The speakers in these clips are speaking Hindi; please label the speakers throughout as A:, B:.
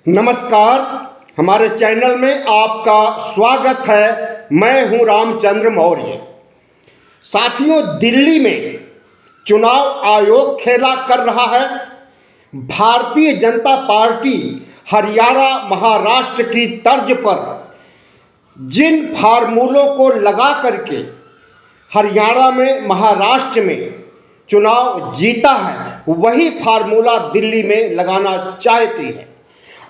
A: नमस्कार। हमारे चैनल में आपका स्वागत है। मैं हूं रामचंद्र मौर्य। साथियों, दिल्ली में चुनाव आयोग खेला कर रहा है। भारतीय जनता पार्टी हरियाणा महाराष्ट्र की तर्ज पर जिन फार्मूलों को लगा करके हरियाणा में महाराष्ट्र में चुनाव जीता है, वही फार्मूला दिल्ली में लगाना चाहती है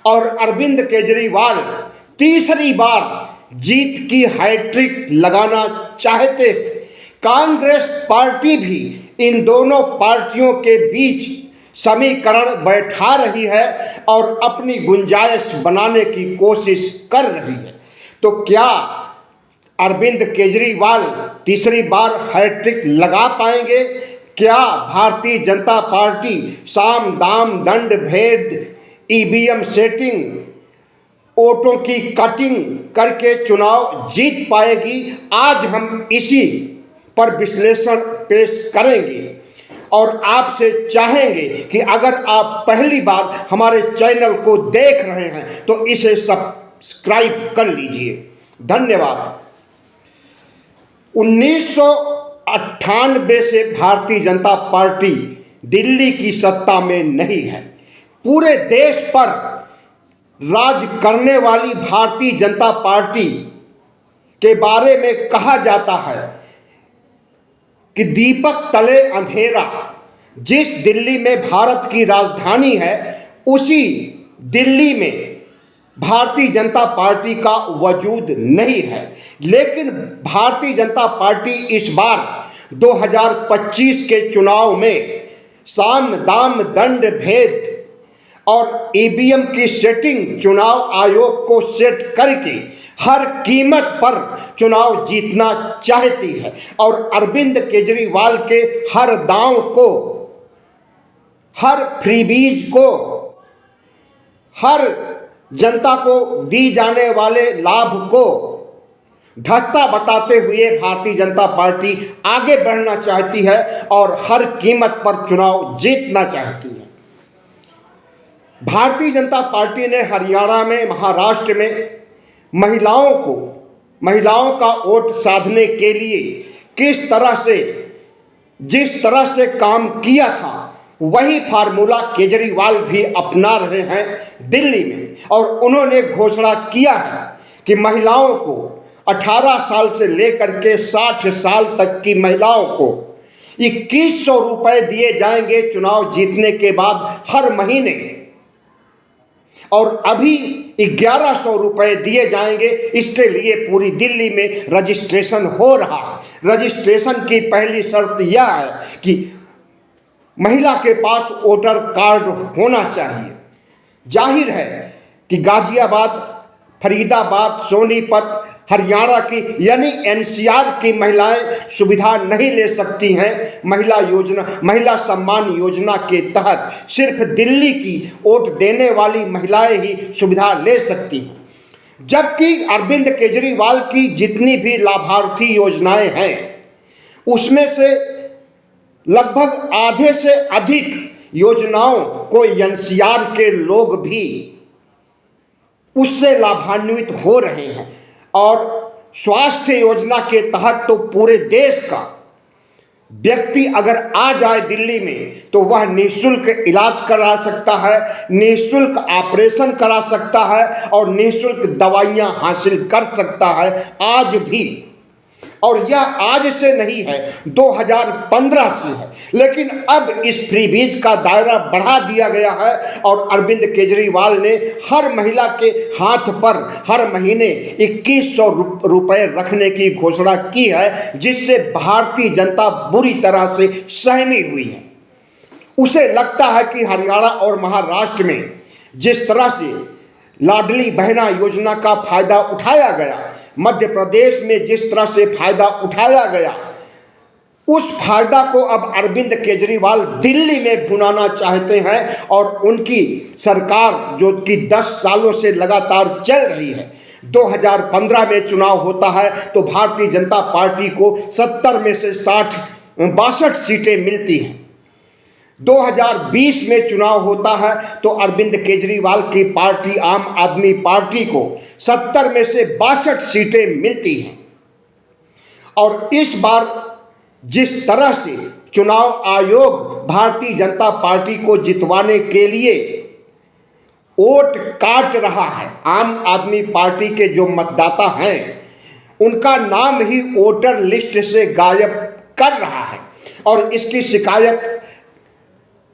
A: और अरविंद केजरीवाल तीसरी बार जीत की हैट्रिक लगाना चाहते हैं। कांग्रेस पार्टी भी इन दोनों पार्टियों के बीच समीकरण बैठा रही है और अपनी गुंजाइश बनाने की कोशिश कर रही है। तो क्या अरविंद केजरीवाल तीसरी बार हैट्रिक लगा पाएंगे? क्या भारतीय जनता पार्टी साम दाम दंड भेद ईवीएम सेटिंग, वोटों की कटिंग करके चुनाव जीत पाएगी? आज हम इसी पर विश्लेषण पेश करेंगे और आपसे चाहेंगे कि अगर आप पहली बार हमारे चैनल को देख रहे हैं तो इसे सब्सक्राइब कर लीजिए। धन्यवाद। 1998 से भारतीय जनता पार्टी दिल्ली की सत्ता में नहीं है। पूरे देश पर राज करने वाली भारतीय जनता पार्टी के बारे में कहा जाता है कि दीपक तले अंधेरा। जिस दिल्ली में भारत की राजधानी है, उसी दिल्ली में भारतीय जनता पार्टी का वजूद नहीं है। लेकिन भारतीय जनता पार्टी इस बार 2025 के चुनाव में साम दाम दंड भेद और ईवीएम की सेटिंग चुनाव आयोग को सेट करके हर कीमत पर चुनाव जीतना चाहती है और अरविंद केजरीवाल के हर दांव को, हर फ्रीबीज को, हर जनता को दी जाने वाले लाभ को धक्का बताते हुए भारतीय जनता पार्टी आगे बढ़ना चाहती है और हर कीमत पर चुनाव जीतना चाहती है। भारतीय जनता पार्टी ने हरियाणा में, महाराष्ट्र में महिलाओं का वोट साधने के लिए जिस तरह से काम किया था, वही फार्मूला केजरीवाल भी अपना रहे हैं दिल्ली में। और उन्होंने घोषणा किया है कि महिलाओं को 18 साल से लेकर के 60 साल तक की महिलाओं को 2100 रुपए दिए जाएंगे चुनाव जीतने के बाद हर महीने, और अभी 1100 रुपए दिए जाएंगे। इसके लिए पूरी दिल्ली में रजिस्ट्रेशन हो रहा है। रजिस्ट्रेशन की पहली शर्त यह है कि महिला के पास वोटर कार्ड होना चाहिए। जाहिर है कि गाजियाबाद, फरीदाबाद, सोनीपत, हरियाणा की यानी एनसीआर की महिलाएं सुविधा नहीं ले सकती हैं। महिला सम्मान योजना के तहत सिर्फ दिल्ली की वोट देने वाली महिलाएं ही सुविधा ले सकती हैं। जबकि अरविंद केजरीवाल की जितनी भी लाभार्थी योजनाएं हैं, उसमें से लगभग आधे से अधिक योजनाओं को एनसीआर के लोग भी उससे लाभान्वित हो रहे हैं। और स्वास्थ्य योजना के तहत तो पूरे देश का व्यक्ति अगर आ जाए दिल्ली में तो वह निःशुल्क इलाज करा सकता है, निःशुल्क ऑपरेशन करा सकता है और निःशुल्क दवाइयां हासिल कर सकता है आज भी। और यह आज से नहीं है, 2015 से है। लेकिन अब इस फ्रीबीज का दायरा बढ़ा दिया गया है और अरविंद केजरीवाल ने हर महिला के हाथ पर हर महीने 2100 रुपए रखने की घोषणा की है, जिससे भारतीय जनता बुरी तरह से सहमी हुई है। उसे लगता है कि हरियाणा और महाराष्ट्र में जिस तरह से लाडली बहना योजना का फायदा उठाया गया, मध्य प्रदेश में जिस तरह से फायदा उठाया गया, उस फायदा को अब अरविंद केजरीवाल दिल्ली में भुनाना चाहते हैं। और उनकी सरकार जो कि 10 सालों से लगातार चल रही है, 2015 में चुनाव होता है तो भारतीय जनता पार्टी को 70 में से 62 सीटें मिलती हैं। 2020 में चुनाव होता है तो अरविंद केजरीवाल की पार्टी आम आदमी पार्टी को 70 में से 62 सीटें मिलती हैं। और इस बार जिस तरह से चुनाव आयोग भारतीय जनता पार्टी को जितवाने के लिए वोट काट रहा है, आम आदमी पार्टी के जो मतदाता हैं उनका नाम ही वोटर लिस्ट से गायब कर रहा है। और इसकी शिकायत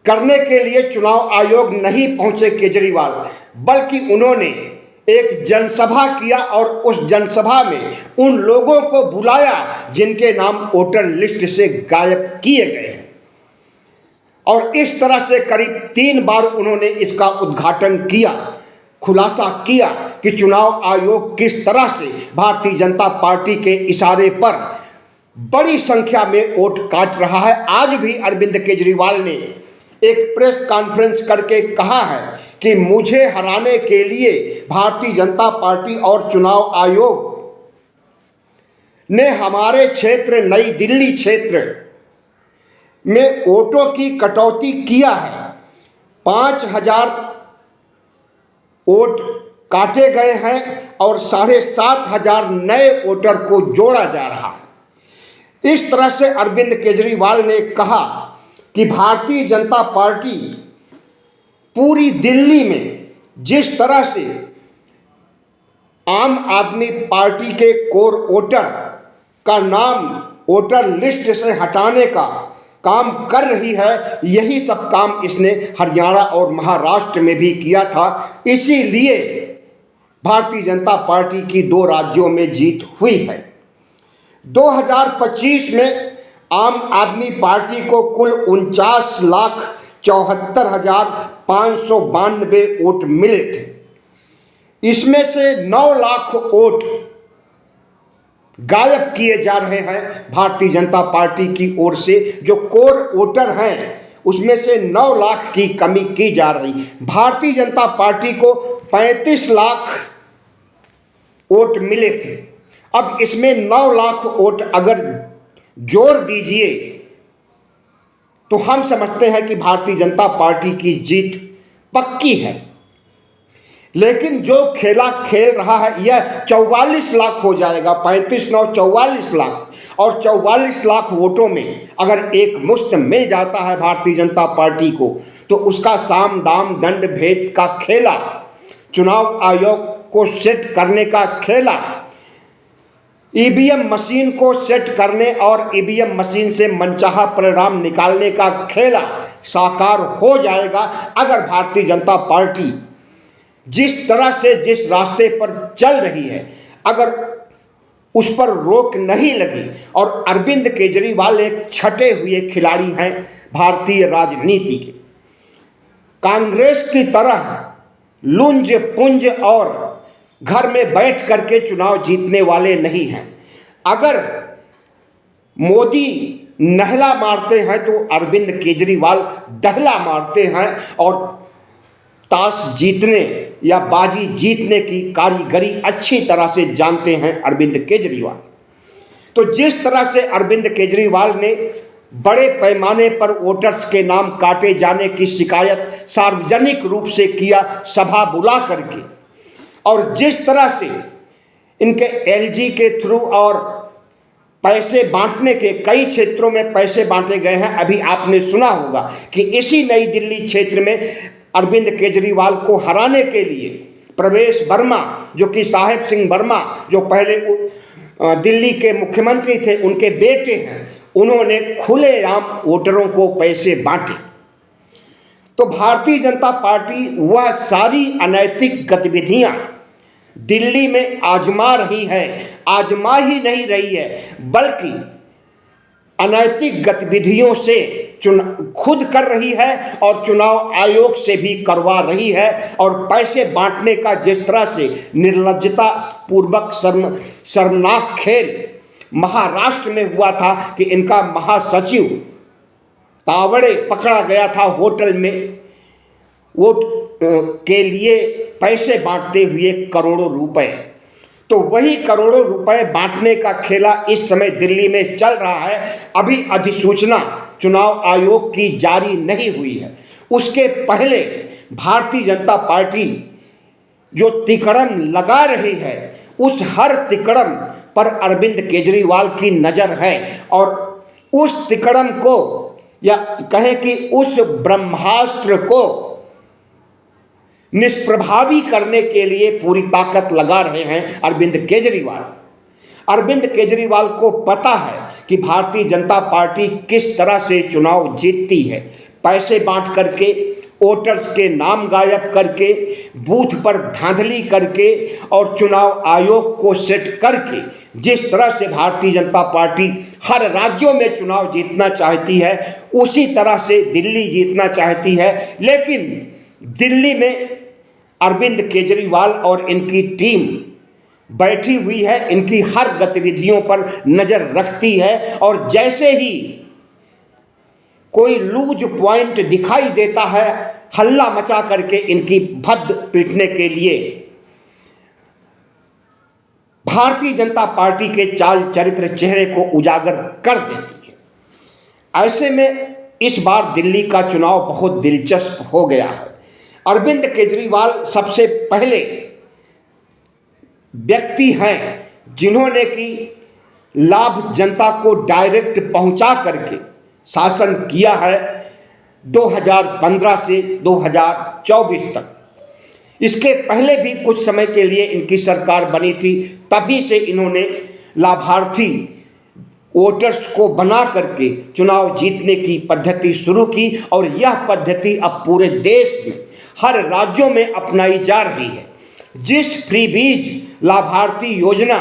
A: करने के लिए चुनाव आयोग नहीं पहुंचे केजरीवाल, बल्कि उन्होंने एक जनसभा किया और उस जनसभा में उन लोगों को बुलाया जिनके नाम वोटर लिस्ट से गायब किए गए हैं। और इस तरह से करीब 3 बार उन्होंने इसका उद्घाटन किया, खुलासा किया कि चुनाव आयोग किस तरह से भारतीय जनता पार्टी के इशारे पर बड़ी संख्या में वोट काट रहा है। आज भी अरविंद केजरीवाल ने एक प्रेस कॉन्फ्रेंस करके कहा है कि मुझे हराने के लिए भारतीय जनता पार्टी और चुनाव आयोग ने हमारे क्षेत्र नई दिल्ली क्षेत्र में वोटों की कटौती किया है। 5000 वोट काटे गए हैं और 7500 नए वोटर को जोड़ा जा रहा है। इस तरह से अरविंद केजरीवाल ने कहा कि भारतीय जनता पार्टी पूरी दिल्ली में जिस तरह से आम आदमी पार्टी के कोर वोटर का नाम वोटर लिस्ट से हटाने का काम कर रही है, यही सब काम इसने हरियाणा और महाराष्ट्र में भी किया था। इसीलिए भारतीय जनता पार्टी की 2 राज्यों में जीत हुई है। 2025 में आम आदमी पार्टी को कुल 49,74,592 वोट मिले थे। इसमें से 9 लाख वोट गायब किए जा रहे हैं भारतीय जनता पार्टी की ओर से। जो कोर वोटर हैं उसमें से 9 लाख की कमी की जा रही। भारतीय जनता पार्टी को 35 लाख वोट मिले थे। अब इसमें 9 लाख वोट अगर जोड़ दीजिए तो हम समझते हैं कि भारतीय जनता पार्टी की जीत पक्की है। लेकिन जो खेला खेल रहा है यह 44 लाख हो जाएगा, 35-9 44 लाख। और 44 लाख वोटों में अगर एक मुश्त मिल जाता है भारतीय जनता पार्टी को तो उसका साम दाम दंड भेद का खेला, चुनाव आयोग को सेट करने का खेला, ईवीएम मशीन को सेट करने और ईवीएम मशीन से मनचाहा परिणाम निकालने का खेला साकार हो जाएगा। अगर भारतीय जनता पार्टी जिस तरह से जिस रास्ते पर चल रही है अगर उस पर रोक नहीं लगी, और अरविंद केजरीवाल एक छटे हुए खिलाड़ी हैं भारतीय राजनीति के, कांग्रेस की तरह लुंज पुंज और घर में बैठ करके चुनाव जीतने वाले नहीं हैं। अगर मोदी नहला मारते हैं तो अरविंद केजरीवाल दहला मारते हैं और ताश जीतने या बाजी जीतने की कारीगरी अच्छी तरह से जानते हैं अरविंद केजरीवाल। तो जिस तरह से अरविंद केजरीवाल ने बड़े पैमाने पर वोटर्स के नाम काटे जाने की शिकायत सार्वजनिक रूप से किया सभा बुला करके, और जिस तरह से इनके एलजी के थ्रू और पैसे बांटने के कई क्षेत्रों में पैसे बांटे गए हैं। अभी आपने सुना होगा कि इसी नई दिल्ली क्षेत्र में अरविंद केजरीवाल को हराने के लिए प्रवेश वर्मा, जो कि साहेब सिंह वर्मा जो पहले दिल्ली के मुख्यमंत्री थे उनके बेटे हैं, उन्होंने खुलेआम वोटरों को पैसे बांटे। तो भारतीय जनता पार्टी वह सारी अनैतिक गतिविधियां दिल्ली में आजमा रही है, आजमा ही नहीं रही है बल्कि अनैतिक गतिविधियों से खुद कर रही है और चुनाव आयोग से भी करवा रही है। और पैसे बांटने का जिस तरह से निर्लज्जता पूर्वक शर्मनाक खेल महाराष्ट्र में हुआ था कि इनका महासचिव तावड़े पकड़ा गया था होटल में वोट के लिए पैसे बांटते हुए करोड़ों रुपए। तो वही करोड़ों रुपए बांटने का खेला इस समय दिल्ली में चल रहा है। अभी अधिसूचना चुनाव आयोग की जारी नहीं हुई है, उसके पहले भारतीय जनता पार्टी जो तिकड़म लगा रही है, उस हर तिकड़म पर अरविंद केजरीवाल की नज़र है और उस तिकड़म को या कहें कि उस ब्रह्मास्त्र को निष्प्रभावी करने के लिए पूरी ताकत लगा रहे हैं अरविंद केजरीवाल। अरविंद केजरीवाल को पता है कि भारतीय जनता पार्टी किस तरह से चुनाव जीतती है, पैसे बांट करके, वोटर्स के नाम गायब करके, बूथ पर धांधली करके और चुनाव आयोग को सेट करके। जिस तरह से भारतीय जनता पार्टी हर राज्यों में चुनाव जीतना चाहती है, उसी तरह से दिल्ली जीतना चाहती है। लेकिन दिल्ली में अरविंद केजरीवाल और इनकी टीम बैठी हुई है, इनकी हर गतिविधियों पर नज़र रखती है और जैसे ही कोई लूज पॉइंट दिखाई देता है, हल्ला मचा करके इनकी भद्द पीटने के लिए भारतीय जनता पार्टी के चाल चरित्र चेहरे को उजागर कर देती है। ऐसे में इस बार दिल्ली का चुनाव बहुत दिलचस्प हो गया है। अरविंद केजरीवाल सबसे पहले व्यक्ति हैं जिन्होंने कि लाभ जनता को डायरेक्ट पहुंचा करके शासन किया है 2015 से 2024 तक। इसके पहले भी कुछ समय के लिए इनकी सरकार बनी थी, तभी से इन्होंने लाभार्थी वोटर्स को बना करके चुनाव जीतने की पद्धति शुरू की और यह पद्धति अब पूरे देश में हर राज्यों में अपनाई जा रही है। जिस फ्री बीज लाभार्थी योजना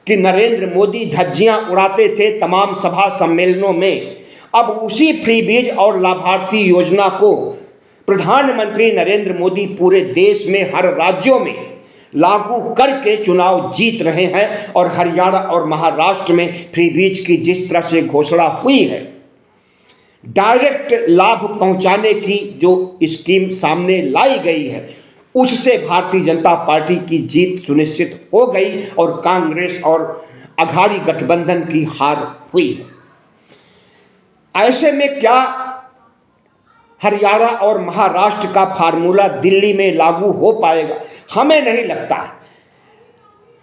A: की नरेंद्र मोदी धज्जियां उड़ाते थे तमाम सभा सम्मेलनों में, अब उसी फ्री बीज और लाभार्थी योजना को प्रधानमंत्री नरेंद्र मोदी पूरे देश में हर राज्यों में लागू करके चुनाव जीत रहे हैं। और हरियाणा और महाराष्ट्र में फ्री बीज की जिस तरह से घोषणा हुई है, डायरेक्ट लाभ पहुंचाने की जो स्कीम सामने लाई गई है, उससे भारतीय जनता पार्टी की जीत सुनिश्चित हो गई और कांग्रेस और अघाड़ी गठबंधन की हार हुई है। ऐसे में क्या हरियाणा और महाराष्ट्र का फार्मूला दिल्ली में लागू हो पाएगा? हमें नहीं लगता।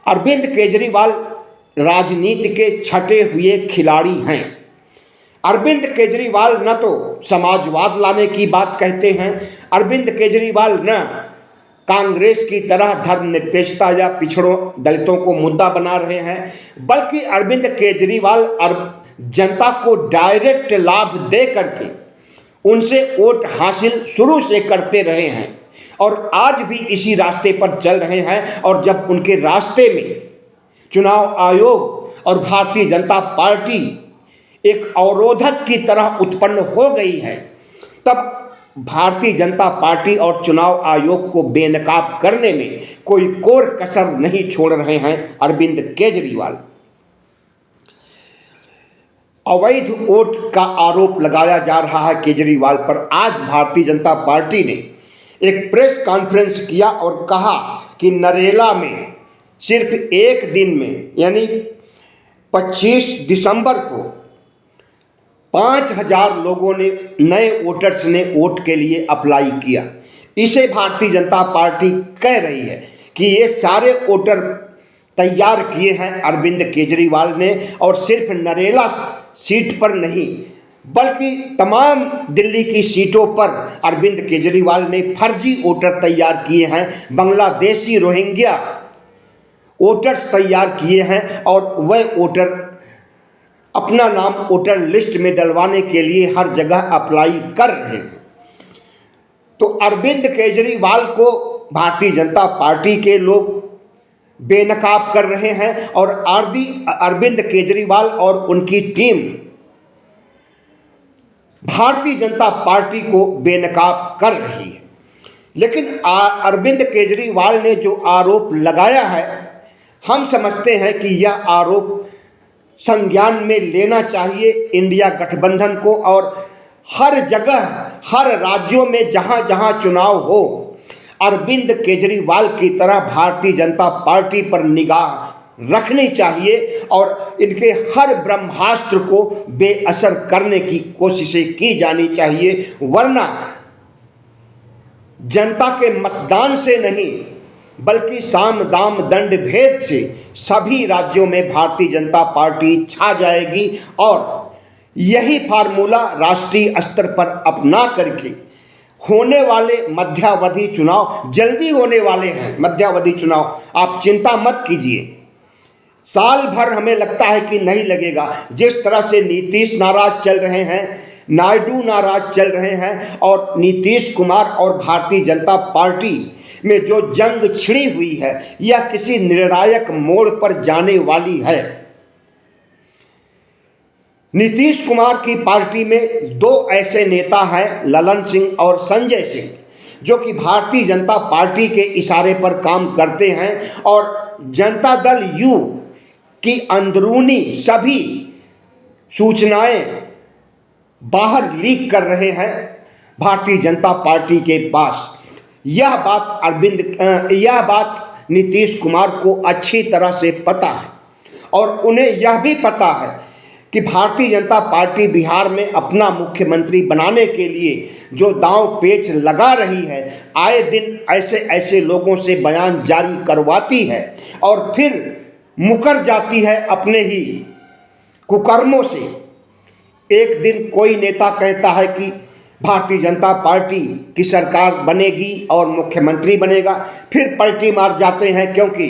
A: अरविंद केजरीवाल राजनीति के छटे हुए खिलाड़ी हैं। अरविंद केजरीवाल न तो समाजवाद लाने की बात कहते हैं, अरविंद केजरीवाल न कांग्रेस की तरह धर्मनिरपेक्षता या पिछड़ों दलितों को मुद्दा बना रहे हैं, बल्कि अरविंद केजरीवाल जनता को डायरेक्ट लाभ दे करके उनसे वोट हासिल शुरू से करते रहे हैं और आज भी इसी रास्ते पर चल रहे हैं। और जब उनके रास्ते में चुनाव आयोग और भारतीय जनता पार्टी एक अवरोधक की तरह उत्पन्न हो गई है, तब भारतीय जनता पार्टी और चुनाव आयोग को बेनकाब करने में कोई कोर कसर नहीं छोड़ रहे हैं अरविंद केजरीवाल। अवैध वोट का आरोप लगाया जा रहा है केजरीवाल पर। आज भारतीय जनता पार्टी ने एक प्रेस कॉन्फ्रेंस किया और कहा कि नरेला में सिर्फ एक दिन में यानी 25 दिसंबर को 5000 लोगों ने, नए वोटर्स ने वोट के लिए अप्लाई किया। इसे भारतीय जनता पार्टी कह रही है कि ये सारे वोटर तैयार किए हैं अरविंद केजरीवाल ने और सिर्फ नरेला सीट पर नहीं बल्कि तमाम दिल्ली की सीटों पर अरविंद केजरीवाल ने फर्जी वोटर तैयार किए हैं, बांग्लादेशी रोहिंग्या वोटर्स तैयार किए हैं और वह वोटर अपना नाम वोटर लिस्ट में डलवाने के लिए हर जगह अप्लाई कर रहे हैं। तो अरविंद केजरीवाल को भारतीय जनता पार्टी के लोग बेनकाब कर रहे हैं और अरविंद केजरीवाल और उनकी टीम भारतीय जनता पार्टी को बेनकाब कर रही है। लेकिन अरविंद केजरीवाल ने जो आरोप लगाया है, हम समझते हैं कि यह आरोप संज्ञान में लेना चाहिए इंडिया गठबंधन को और हर जगह हर राज्यों में जहां जहां चुनाव हो, अरविंद केजरीवाल की तरह भारतीय जनता पार्टी पर निगाह रखनी चाहिए और इनके हर ब्रह्मास्त्र को बेअसर करने की कोशिशें की जानी चाहिए, वरना जनता के मतदान से नहीं बल्कि साम दाम दंड भेद से सभी राज्यों में भारतीय जनता पार्टी छा जाएगी। और यही फार्मूला राष्ट्रीय स्तर पर अपना करके होने वाले मध्यावधि चुनाव, जल्दी होने वाले हैं मध्यावधि चुनाव, आप चिंता मत कीजिए, साल भर हमें लगता है कि नहीं लगेगा। जिस तरह से नीतीश नाराज चल रहे हैं, नायडू नाराज चल रहे हैं और नीतीश कुमार और भारतीय जनता पार्टी में जो जंग छिड़ी हुई है यह किसी निर्णायक मोड़ पर जाने वाली है। नीतीश कुमार की पार्टी में दो ऐसे नेता हैं, ललन सिंह और संजय सिंह, जो कि भारतीय जनता पार्टी के इशारे पर काम करते हैं और जनता दल यू की अंदरूनी सभी सूचनाएं बाहर लीक कर रहे हैं भारतीय जनता पार्टी के पास। यह बात नीतीश कुमार को अच्छी तरह से पता है और उन्हें यह भी पता है कि भारतीय जनता पार्टी बिहार में अपना मुख्यमंत्री बनाने के लिए जो दांव पेच लगा रही है, आए दिन ऐसे ऐसे लोगों से बयान जारी करवाती है और फिर मुकर जाती है अपने ही कुकर्मों से। एक दिन कोई नेता कहता है कि भारतीय जनता पार्टी की सरकार बनेगी और मुख्यमंत्री बनेगा, फिर पलटी मार जाते हैं, क्योंकि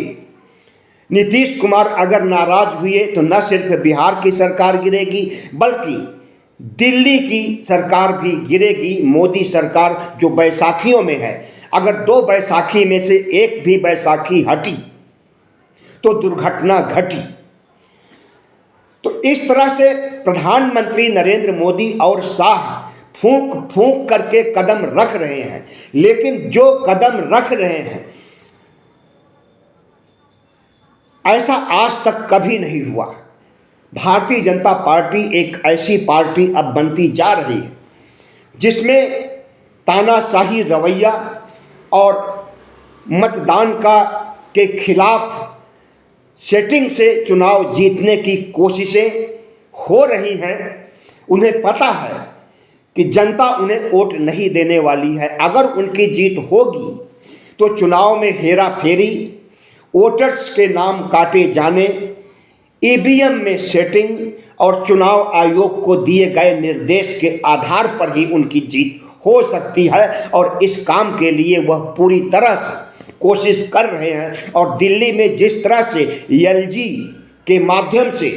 A: नीतीश कुमार अगर नाराज हुए तो न सिर्फ बिहार की सरकार गिरेगी बल्कि दिल्ली की सरकार भी गिरेगी। मोदी सरकार जो बैसाखियों में है, अगर दो बैसाखी में से एक भी बैसाखी हटी तो दुर्घटना घटी। तो इस तरह से प्रधानमंत्री नरेंद्र मोदी और शाह फूंक फूंक करके कदम रख रहे हैं, लेकिन जो कदम रख रहे हैं ऐसा आज तक कभी नहीं हुआ। भारतीय जनता पार्टी एक ऐसी पार्टी अब बनती जा रही है जिसमें तानाशाही रवैया और मतदान के खिलाफ सेटिंग से चुनाव जीतने की कोशिशें हो रही हैं। उन्हें पता है कि जनता उन्हें वोट नहीं देने वाली है। अगर उनकी जीत होगी तो चुनाव में हेरा फेरी, वोटर्स के नाम काटे जाने, ईवीएम में सेटिंग और चुनाव आयोग को दिए गए निर्देश के आधार पर ही उनकी जीत हो सकती है। और इस काम के लिए वह पूरी तरह से कोशिश कर रहे हैं। और दिल्ली में जिस तरह से एलजी के माध्यम से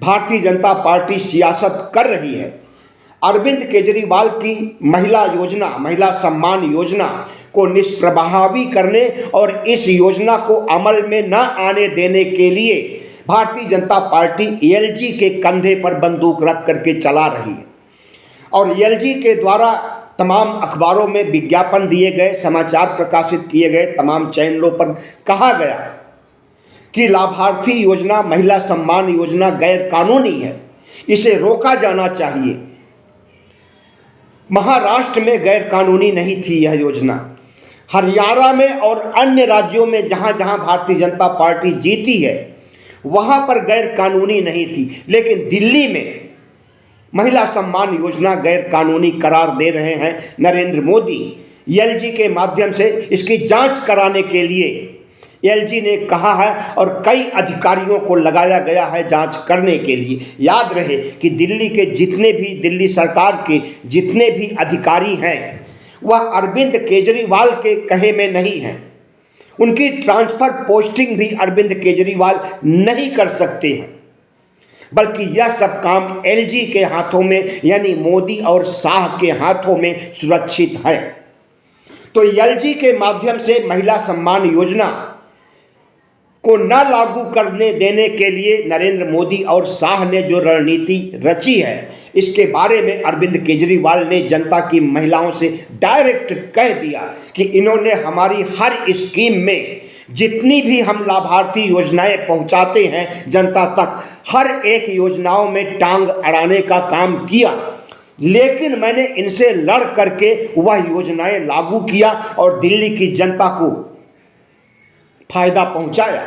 A: भारतीय जनता पार्टी सियासत कर रही है, अरविंद केजरीवाल की महिला सम्मान योजना को निष्प्रभावी करने और इस योजना को अमल में न आने देने के लिए भारतीय जनता पार्टी एलजी के कंधे पर बंदूक रख करके चला रही है। और एलजी के द्वारा तमाम अखबारों में विज्ञापन दिए गए, समाचार प्रकाशित किए गए, तमाम चैनलों पर कहा गया कि लाभार्थी योजना, महिला सम्मान योजना गैर कानूनी है, इसे रोका जाना चाहिए। महाराष्ट्र में गैर कानूनी नहीं थी यह योजना, हरियाणा में और अन्य राज्यों में जहां जहां भारतीय जनता पार्टी जीती है वहां पर गैर कानूनी नहीं थी, लेकिन दिल्ली में महिला सम्मान योजना गैर कानूनी करार दे रहे हैं नरेंद्र मोदी। एलजी के माध्यम से इसकी जांच कराने के लिए एलजी ने कहा है और कई अधिकारियों को लगाया गया है जांच करने के लिए। याद रहे कि दिल्ली सरकार के जितने भी अधिकारी हैं वह अरविंद केजरीवाल के कहे में नहीं हैं। उनकी ट्रांसफर पोस्टिंग भी अरविंद केजरीवाल नहीं कर सकते हैं, बल्कि यह सब काम एलजी के हाथों में यानी मोदी और शाह के हाथों में सुरक्षित है। तो एलजी के माध्यम से महिला सम्मान योजना को न लागू करने देने के लिए नरेंद्र मोदी और शाह ने जो रणनीति रची है, इसके बारे में अरविंद केजरीवाल ने जनता की महिलाओं से डायरेक्ट कह दिया कि इन्होंने हमारी हर स्कीम में जितनी भी हम लाभार्थी योजनाएं पहुंचाते हैं जनता तक, हर एक योजनाओं में टांग अड़ाने का काम किया, लेकिन मैंने इनसे लड़ करके वह योजनाएं लागू किया और दिल्ली की जनता को फायदा पहुंचाया।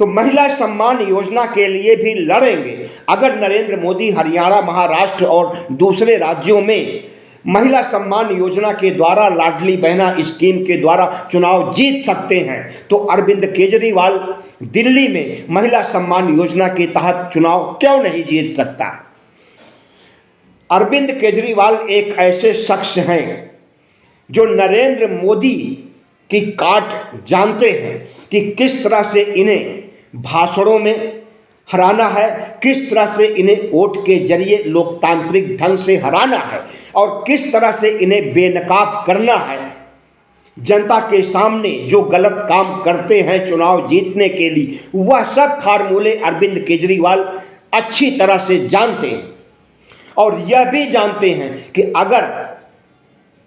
A: तो महिला सम्मान योजना के लिए भी लड़ेंगे। अगर नरेंद्र मोदी हरियाणा, महाराष्ट्र और दूसरे राज्यों में महिला सम्मान योजना के द्वारा, लाडली बहना स्कीम के द्वारा चुनाव जीत सकते हैं, तो अरविंद केजरीवाल दिल्ली में महिला सम्मान योजना के तहत चुनाव क्यों नहीं जीत सकता। अरविंद केजरीवाल एक ऐसे शख्स हैं जो नरेंद्र मोदी की काट जानते हैं कि किस तरह से इन्हें भाषणों में हराना है, किस तरह से इन्हें वोट के जरिए लोकतांत्रिक ढंग से हराना है और किस तरह से इन्हें बेनकाब करना है। जनता के सामने जो गलत काम करते हैं चुनाव जीतने के लिए, वह सब फार्मूले अरविंद केजरीवाल अच्छी तरह से जानते हैं और यह भी जानते हैं कि अगर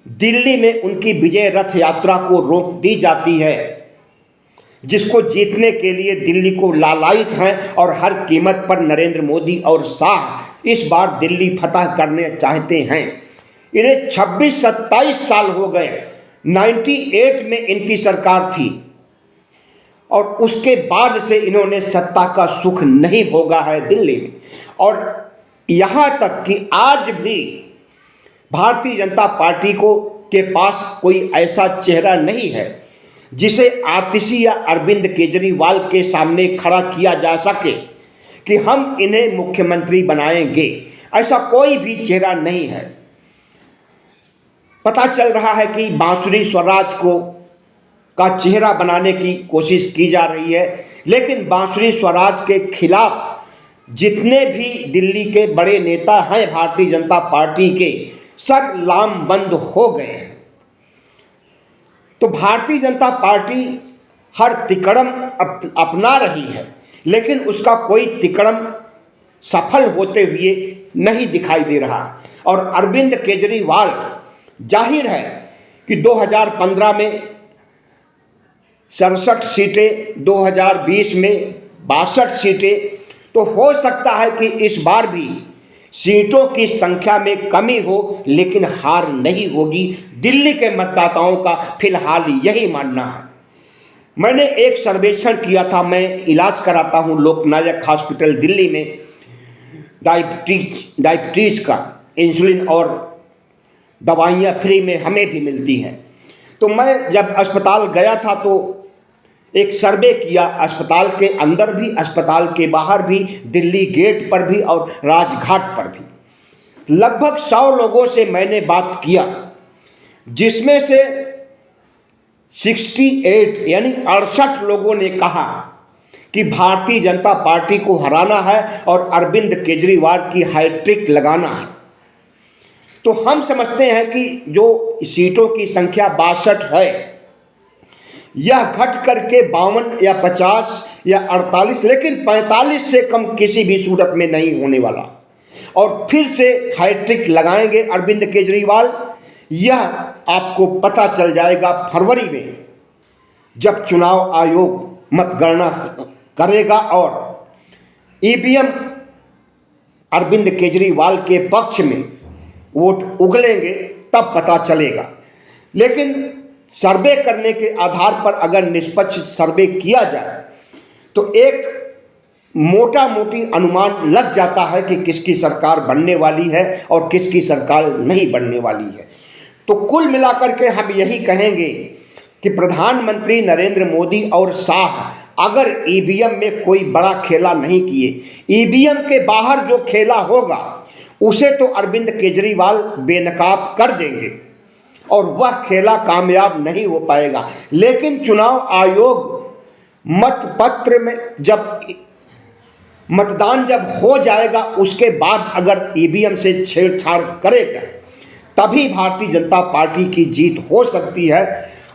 A: दिल्ली में उनकी विजय रथ यात्रा को रोक दी जाती है, जिसको जीतने के लिए दिल्ली को लालायित हैं और हर कीमत पर नरेंद्र मोदी और शाह इस बार दिल्ली फतह करने चाहते हैं। इन्हें 26-27 साल हो गए, 98 में इनकी सरकार थी और उसके बाद से इन्होंने सत्ता का सुख नहीं भोगा है दिल्ली में। और यहाँ तक कि आज भी भारतीय जनता पार्टी के पास कोई ऐसा चेहरा नहीं है जिसे आतिशी या अरविंद केजरीवाल के सामने खड़ा किया जा सके कि हम इन्हें मुख्यमंत्री बनाएंगे। ऐसा कोई भी चेहरा नहीं है। पता चल रहा है कि बांसुरी स्वराज का चेहरा बनाने की कोशिश की जा रही है, लेकिन बांसुरी स्वराज के खिलाफ जितने भी दिल्ली के बड़े नेता हैं भारतीय जनता पार्टी के, सब लामबंद हो गए हैं। तो भारतीय जनता पार्टी हर तिकड़म अपना रही है, लेकिन उसका कोई तिकड़म सफल होते हुए नहीं दिखाई दे रहा। और अरविंद केजरीवाल, जाहिर है कि 2015 में 67 सीटें, 2020 में 62 सीटें, तो हो सकता है कि इस बार भी सीटों की संख्या में कमी हो, लेकिन हार नहीं होगी। दिल्ली के मतदाताओं का फिलहाल यही मानना है। मैंने एक सर्वेक्षण किया था, मैं इलाज कराता हूं लोकनायक हॉस्पिटल दिल्ली में, डायबिटीज का इंसुलिन और दवाइयाँ फ्री में हमें भी मिलती हैं। तो मैं जब अस्पताल गया था तो एक सर्वे किया, अस्पताल के अंदर भी, अस्पताल के बाहर भी, दिल्ली गेट पर भी और राजघाट पर भी। लगभग 100 लोगों से मैंने बात किया, जिसमें से 68 यानी 68 लोगों ने कहा कि भारतीय जनता पार्टी को हराना है और अरविंद केजरीवाल की हैट्रिक लगाना है। तो हम समझते हैं कि जो सीटों की संख्या 62 है, यह घट करके 52 या 50 या 48, लेकिन 45 से कम किसी भी सूरत में नहीं होने वाला। और फिर से हैट्रिक लगाएंगे अरविंद केजरीवाल। यह आपको पता चल जाएगा फरवरी में, जब चुनाव आयोग मतगणना करेगा और ईवीएम अरविंद केजरीवाल के पक्ष में वोट उगलेंगे, तब पता चलेगा। लेकिन सर्वे करने के आधार पर अगर निष्पक्ष सर्वे किया जाए तो एक मोटा मोटी अनुमान लग जाता है कि किसकी सरकार बनने वाली है और किसकी सरकार नहीं बनने वाली है। तो कुल मिलाकर के हम यही कहेंगे कि प्रधानमंत्री नरेंद्र मोदी और शाह अगर ईवीएम में कोई बड़ा खेला नहीं किए, ईवीएम के बाहर जो खेला होगा उसे तो अरविंद केजरीवाल बेनकाब कर देंगे और वह खेला कामयाब नहीं हो पाएगा। लेकिन चुनाव आयोग मतपत्र में जब मतदान जब हो जाएगा, उसके बाद अगर ईवीएम से छेड़छाड़ करेगा, तभी भारतीय जनता पार्टी की जीत हो सकती है।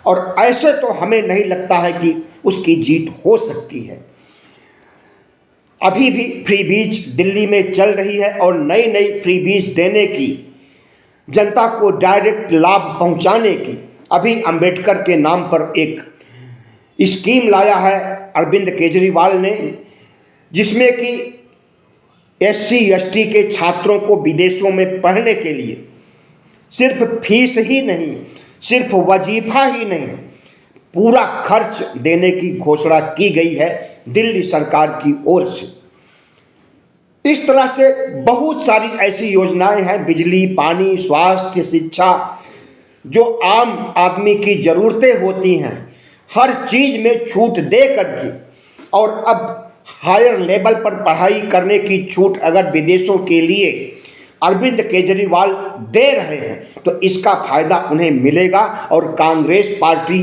A: और ऐसे तो हमें नहीं लगता है कि उसकी जीत हो सकती है। अभी भी फ्रीबीज दिल्ली में चल रही है और नई नई फ्रीबीज देने की, जनता को डायरेक्ट लाभ पहुंचाने की अभी अंबेडकर के नाम पर एक स्कीम लाया है अरविंद केजरीवाल ने, जिसमें कि SC ST के छात्रों को विदेशों में पढ़ने के लिए सिर्फ फीस ही नहीं, सिर्फ वजीफा ही नहीं, पूरा खर्च देने की घोषणा की गई है दिल्ली सरकार की ओर से। इस तरह से बहुत सारी ऐसी योजनाएं हैं, बिजली, पानी, स्वास्थ्य, शिक्षा, जो आम आदमी की ज़रूरतें होती हैं, हर चीज़ में छूट दे करके, और अब हायर लेवल पर पढ़ाई करने की छूट अगर विदेशों के लिए अरविंद केजरीवाल दे रहे हैं तो इसका फायदा उन्हें मिलेगा। और कांग्रेस पार्टी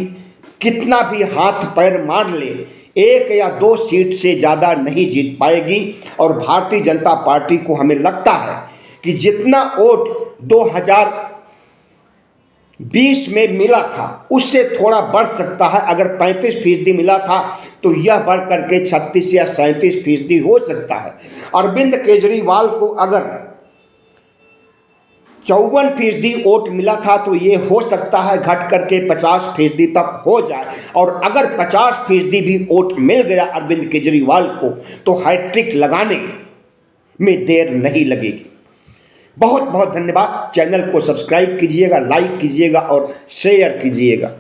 A: कितना भी हाथ पैर मार ले, 1 या 2 सीट से ज़्यादा नहीं जीत पाएगी। और भारतीय जनता पार्टी को हमें लगता है कि जितना वोट 2020 में मिला था उससे थोड़ा बढ़ सकता है। अगर 35% मिला था तो यह बढ़ करके 36 या 37% हो सकता है। अरविंद केजरीवाल को अगर 54% वोट मिला था तो ये हो सकता है घट करके 50% तक हो जाए। और अगर 50% भी वोट मिल गया अरविंद केजरीवाल को तो हैट्रिक लगाने में देर नहीं लगेगी। बहुत बहुत धन्यवाद। चैनल को सब्सक्राइब कीजिएगा, लाइक कीजिएगा और शेयर कीजिएगा।